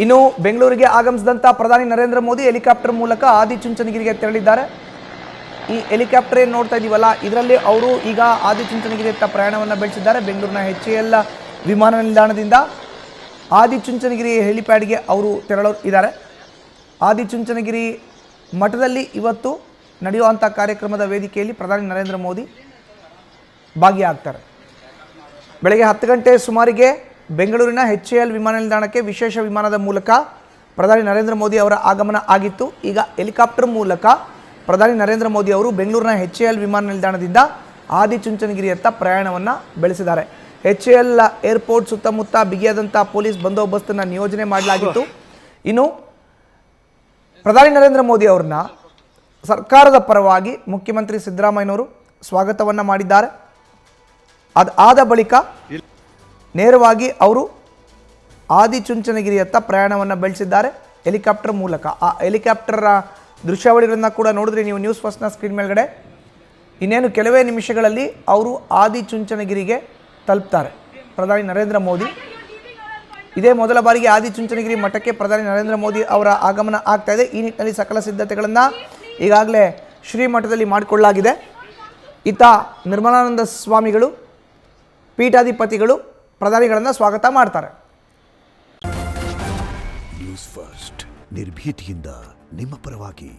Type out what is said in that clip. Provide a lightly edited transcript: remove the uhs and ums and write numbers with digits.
ಇನ್ನು ಬೆಂಗಳೂರಿಗೆ ಆಗಮಿಸಿದಂಥ ಪ್ರಧಾನಿ ನರೇಂದ್ರ ಮೋದಿ ಹೆಲಿಕಾಪ್ಟರ್ ಮೂಲಕ ಆದಿಚುಂಚನಗಿರಿಗೆ ತೆರಳಿದ್ದಾರೆ. ಈ ಹೆಲಿಕಾಪ್ಟರ್ ಏನು ನೋಡ್ತಾ ಇದೀವಲ್ಲ, ಇದರಲ್ಲಿ ಅವರು ಈಗ ಆದಿಚುಂಚನಗಿರಿಯತ್ತ ಪ್ರಯಾಣವನ್ನು ಬೆಳೆಸಿದ್ದಾರೆ. ಬೆಂಗಳೂರಿನ HAL ವಿಮಾನ ನಿಲ್ದಾಣದಿಂದ ಆದಿಚುಂಚನಗಿರಿ ಹೆಲಿಪ್ಯಾಡ್ಗೆ ಅವರು ತೆರಳಿದ್ದಾರೆ. ಆದಿಚುಂಚನಗಿರಿ ಮಠದಲ್ಲಿ ಇವತ್ತು ನಡೆಯುವಂಥ ಕಾರ್ಯಕ್ರಮದ ವೇದಿಕೆಯಲ್ಲಿ ಪ್ರಧಾನಿ ನರೇಂದ್ರ ಮೋದಿ ಭಾಗಿಯಾಗ್ತಾರೆ. ಬೆಳಗ್ಗೆ 10 ಗಂಟೆ ಸುಮಾರಿಗೆ ಬೆಂಗಳೂರಿನ HAL ವಿಮಾನ ನಿಲ್ದಾಣಕ್ಕೆ ವಿಶೇಷ ವಿಮಾನದ ಮೂಲಕ ಪ್ರಧಾನಿ ನರೇಂದ್ರ ಮೋದಿ ಅವರ ಆಗಮನ ಆಗಿತ್ತು. ಈಗ ಹೆಲಿಕಾಪ್ಟರ್ ಮೂಲಕ ಪ್ರಧಾನಿ ನರೇಂದ್ರ ಮೋದಿ ಅವರು ಬೆಂಗಳೂರಿನ HAL ವಿಮಾನ ನಿಲ್ದಾಣದಿಂದ ಆದಿಚುಂಚನಗಿರಿಯತ್ತ ಪ್ರಯಾಣವನ್ನು ಬೆಳೆಸಿದ್ದಾರೆ. HAL ಏರ್ಪೋರ್ಟ್ ಸುತ್ತಮುತ್ತ ಬಿಗಿಯಾದಂಥ ಪೊಲೀಸ್ ಬಂದೋಬಸ್ತನ್ನು ನಿಯೋಜನೆ ಮಾಡಲಾಗಿತ್ತು. ಇನ್ನು ಪ್ರಧಾನಿ ನರೇಂದ್ರ ಮೋದಿ ಅವ್ರನ್ನ ಸರ್ಕಾರದ ಪರವಾಗಿ ಮುಖ್ಯಮಂತ್ರಿ ಸಿದ್ದರಾಮಯ್ಯನವರು ಸ್ವಾಗತವನ್ನು ಮಾಡಿದ್ದಾರೆ. ಆದ ಬಳಿಕ ನೇರವಾಗಿ ಅವರು ಆದಿಚುಂಚನಗಿರಿಯತ್ತ ಪ್ರಯಾಣವನ್ನು ಬೆಳೆಸಿದ್ದಾರೆ ಹೆಲಿಕಾಪ್ಟರ್ ಮೂಲಕ. ಆ ಹೆಲಿಕಾಪ್ಟರ್ ದೃಶ್ಯಾವಳಿಗಳನ್ನು ಕೂಡ ನೋಡಿದ್ರೆ ನೀವು ನ್ಯೂಸ್ ಫಸ್ಟ್ನ ಸ್ಕ್ರೀನ್ ಮೇಲ್ಗಡೆ ಇನ್ನೇನು ಕೆಲವೇ ನಿಮಿಷಗಳಲ್ಲಿ ಅವರು ಆದಿಚುಂಚನಗಿರಿಗೆ ತಲುಪ್ತಾರೆ ಪ್ರಧಾನಿ ನರೇಂದ್ರ ಮೋದಿ. ಇದೇ ಮೊದಲ ಬಾರಿಗೆ ಆದಿಚುಂಚನಗಿರಿ ಮಠಕ್ಕೆ ಪ್ರಧಾನಿ ನರೇಂದ್ರ ಮೋದಿ ಅವರ ಆಗಮನ ಆಗ್ತಾ ಇದೆ. ಈ ನಿಟ್ಟಿನಲ್ಲಿ ಸಕಲ ಸಿದ್ಧತೆಗಳನ್ನು ಈಗಾಗಲೇ ಶ್ರೀಮಠದಲ್ಲಿ ಮಾಡಿಕೊಳ್ಳಲಾಗಿದೆ. ಇತ್ತ ನಿರ್ಮಲಾನಂದ ಸ್ವಾಮಿಗಳು ಪೀಠಾಧಿಪತಿಗಳು ಪ್ರಧಾನಿಗಳನ್ನು ಸ್ವಾಗತ ಮಾಡ್ತಾರೆ. ನ್ಯೂಸ್ ಫಸ್ಟ್ ನಿರ್ಭೀತಿಯಿಂದ ನಿಮ್ಮ ಪರವಾಗಿ.